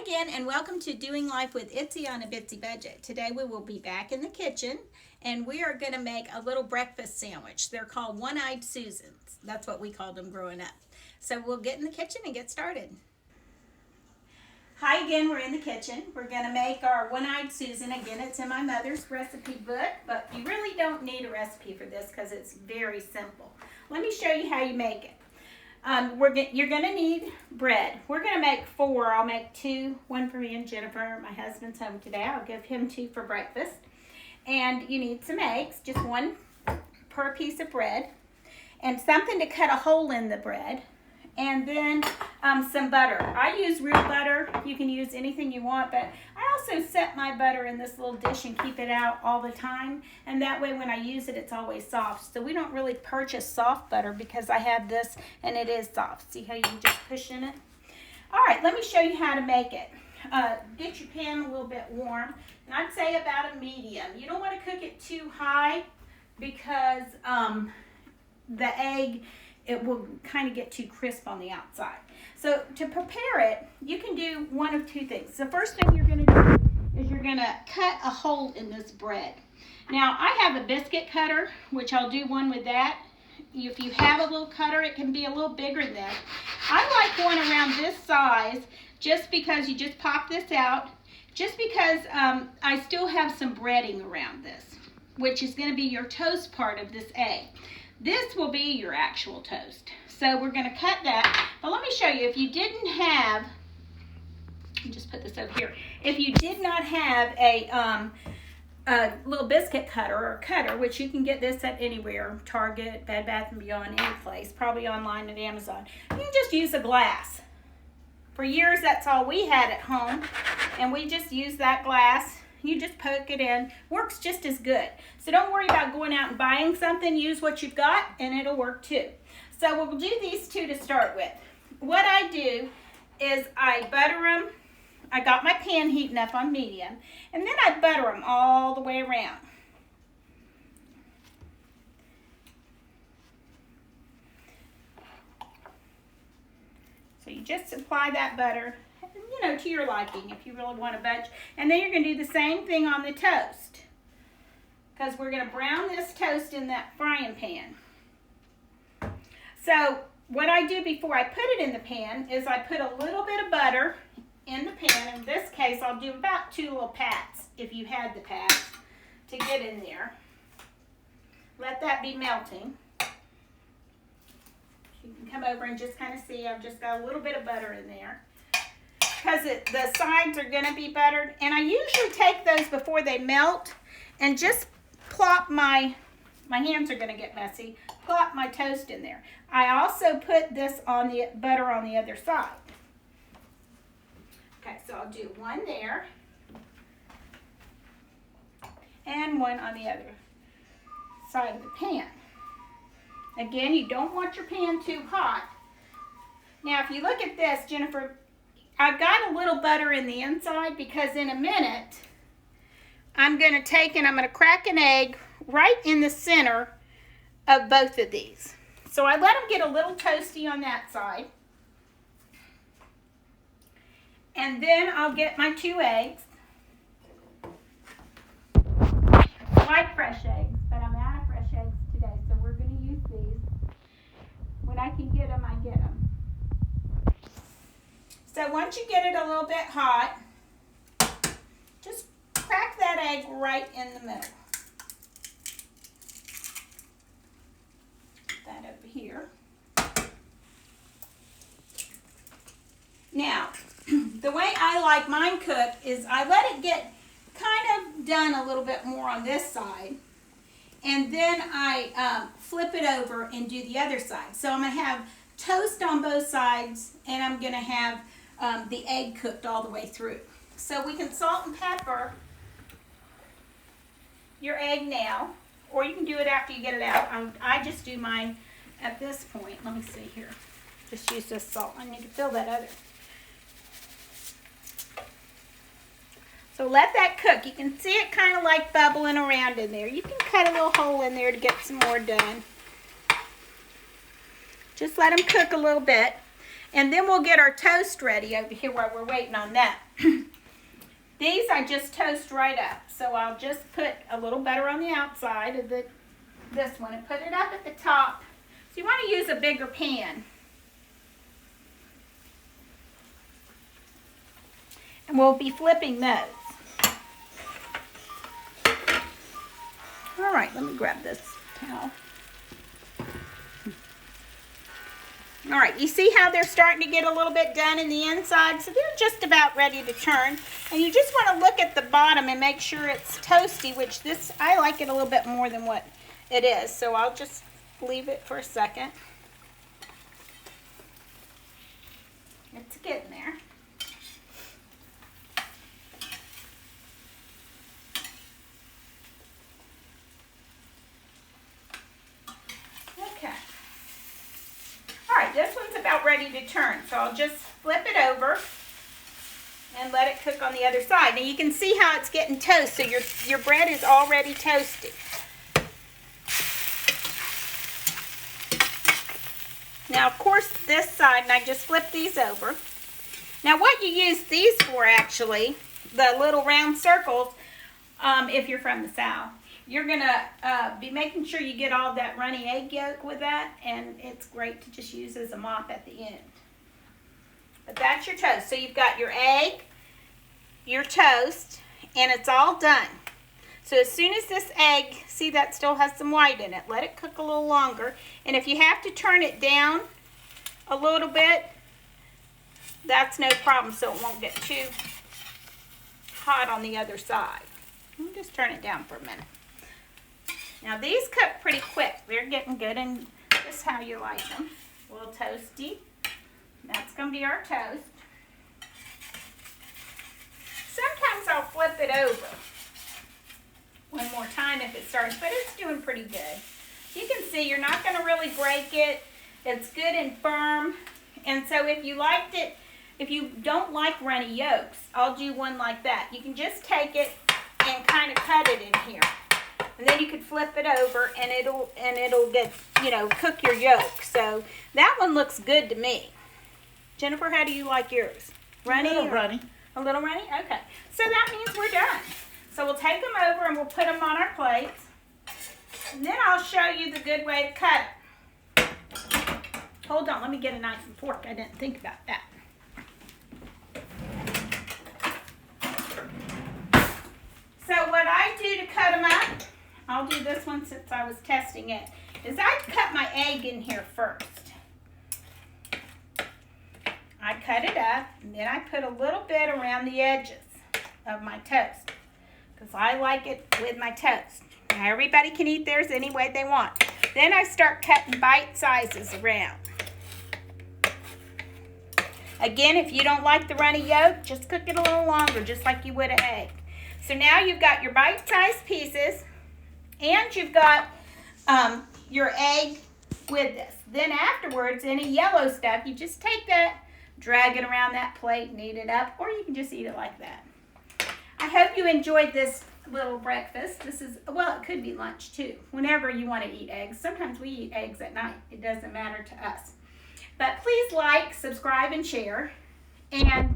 Hi again, and welcome to Doing Life with Itzy on a Bitsy Budget. Today we will be back in the kitchen, and we are going to make a little breakfast sandwich. They're called One-Eyed Susans. That's what we called them growing up. So we'll get in the kitchen and get started. Hi again, we're in the kitchen. We're going to make our One-Eyed Susan. Again, it's in my mother's recipe book, but you really don't need a recipe for this because it's very simple. Let me show you how you make it. You're going to need bread. We're going to make 4. I'll make 2, one for me and Jennifer. My husband's home today. I'll give him 2 for breakfast. And you need some eggs, just 1 per piece of bread. And something to cut a hole in the bread. And then some butter. I use real butter. You can use anything you want, but I also set my butter in this little dish and keep it out all the time. And that way when I use it, it's always soft. So we don't really purchase soft butter because I have this and it is soft. See how you can just push in it? All right, let me show you how to make it. Get your pan a little bit warm. And I'd say about a medium. You don't want to cook it too high because the egg, it will kind of get too crisp on the outside. So to prepare it, you can do one of 2 things. The first thing you're going to do is you're going to cut a hole in this bread. Now I have a biscuit cutter, which I'll do one with that. If you have a little cutter, it can be a little bigger than this. I like one around this size just because you just pop this out, just because I still have some breading around this, which is going to be your toast part of this egg. This will be your actual toast. So we're going to cut that. But let me show you, if you didn't have, just put this over here. If you did not have a little biscuit cutter or cutter, which you can get this at anywhere, Target, Bed Bath & Beyond, any place, probably online at Amazon, you can just use a glass. For years, that's all we had at home, and we just used that glass. You just poke it in. Works just as good. So don't worry about going out and buying something. Use what you've got and it'll work too. So we'll do these 2 to start with. What I do is I butter them. I got my pan heating up on medium. And then I butter them all the way around. So you just apply that butter, to your liking if you really want a bunch. And then you're going to do the same thing on the toast, because we're going to brown this toast in that frying pan. So what I do before I put it in the pan is I put a little bit of butter in the pan. In this case, I'll do about 2 little pats, if you had the pats, to get in there. Let that be melting. You can come over and just kind of see I've just got a little bit of butter in there, because the sides are going to be buttered. And I usually take those before they melt and just plop my hands are going to get messy, plop my toast in there. I also put this on the butter on the other side. Okay, so I'll do 1 there and 1 on the other side of the pan. Again, you don't want your pan too hot. Now, if you look at this, Jennifer, I've got a little butter in the inside because in a minute, I'm going to take and I'm going to crack an egg right in the center of both of these. So I let them get a little toasty on that side. And then I'll get my 2 eggs. I like fresh eggs, but I'm out of fresh eggs today, so we're going to use these. When I can get them, I get them. So once you get it a little bit hot, just crack that egg right in the middle. Put that over here. Now, the way I like mine cooked is I let it get kind of done a little bit more on this side, and then I flip it over and do the other side. So I'm going to have toast on both sides, and I'm going to have the egg cooked all the way through. So we can salt and pepper your egg now, or you can do it after you get it out. I just do mine at this point. Let me see here. Just use this salt. I need to fill that other. So let that cook. You can see it kind of like bubbling around in there. You can cut a little hole in there to get some more done. Just let them cook a little bit. And then we'll get our toast ready over here while we're waiting on that. These I just toast right up. So I'll just put a little butter on the outside of this one and put it up at the top. So you want to use a bigger pan. And we'll be flipping those. All right, let me grab this towel. All right, you see how they're starting to get a little bit done in the inside? So they're just about ready to turn. And you just want to look at the bottom and make sure it's toasty, which this, I like it a little bit more than what it is. So I'll just leave it for a second. It's getting there. Okay. All right, this one's about ready to turn, so I'll just flip it over and let it cook on the other side. Now you can see how it's getting toast, so your bread is already toasted. Now, of course, this side, and I just flip these over. Now, what you use these for, actually, the little round circles, if you're from the South, you're going to be making sure you get all that runny egg yolk with that, and it's great to just use as a mop at the end. But that's your toast. So you've got your egg, your toast, and it's all done. So as soon as this egg, see that still has some white in it, let it cook a little longer. And if you have to turn it down a little bit, that's no problem, so it won't get too hot on the other side. Let me just turn it down for a minute. Now these cook pretty quick. They're getting good, and just how you like them. A little toasty. That's going to be our toast. Sometimes I'll flip it over one more time if it starts, but it's doing pretty good. You can see you're not going to really break it. It's good and firm. And so if you liked it, if you don't like runny yolks, I'll do one like that. You can just take it and kind of cut it in here. And then you could flip it over and it'll get, you know, cook your yolk. So that one looks good to me. Jennifer, how do you like yours? Runny? A little runny. A little runny? Okay. So that means we're done. So we'll take them over and we'll put them on our plates. And then I'll show you the good way to cut it. Hold on, let me get a knife and fork. I didn't think about that. So what I do to cut them up, I'll do this one since I was testing it, is I cut my egg in here first. I cut it up, and then I put a little bit around the edges of my toast, because I like it with my toast. Now everybody can eat theirs any way they want. Then I start cutting bite sizes around. Again, if you don't like the runny yolk, just cook it a little longer, just like you would an egg. So now you've got your bite-sized pieces, and you've got your egg with this. Then afterwards, any yellow stuff, you just take that, drag it around that plate and eat it up, or you can just eat it like that. I hope you enjoyed this little breakfast. This is, well, it could be lunch too, whenever you want to eat eggs. Sometimes we eat eggs at night. It doesn't matter to us. But please like, subscribe, and share. And